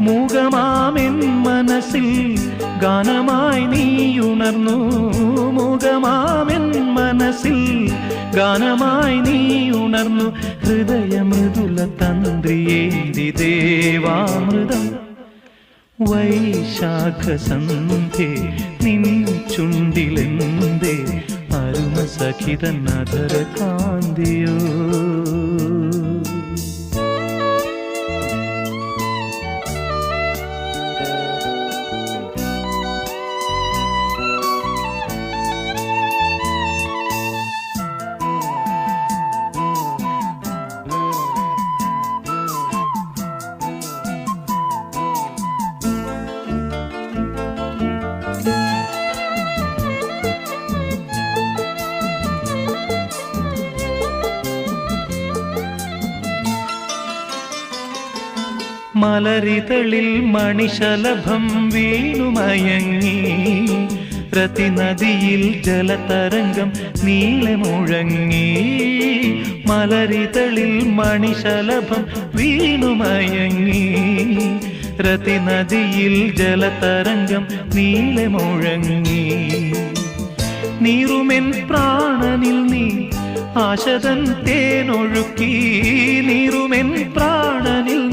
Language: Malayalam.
മൂകമാമെൻ മനസ്സിൽ ഗാനമായി നീയുണർന്നു. മൂകമാമെൻ മനസ്സിൽ ഗാനമായി നീയുണർന്നു. ഹൃദയമൃദുല തന്ത്രിയേന്തി ദേവാമൃതം വൈശാഖസന്ധ്യേ നിൻ ചുണ്ടിലെന്തേ അരുമസഖിതൻ അധര കാന്തിയോ. മലരിതളിൽ മണിശലഭം വീണുമയങ്ങി. രതിനദിയിൽ ജലതരംഗം നീളെ മുഴങ്ങി. മലരിതളിൽ മണിശലഭം വീണുമയങ്ങി. രതിനദിയിൽ ജലതരംഗം നീളെ മുഴങ്ങി. നീറുമെൻ പ്രാണനിൽ നീ ആശതൻ തേനൊഴുക്കി. നീറുമെൻ പ്രാണനിൽ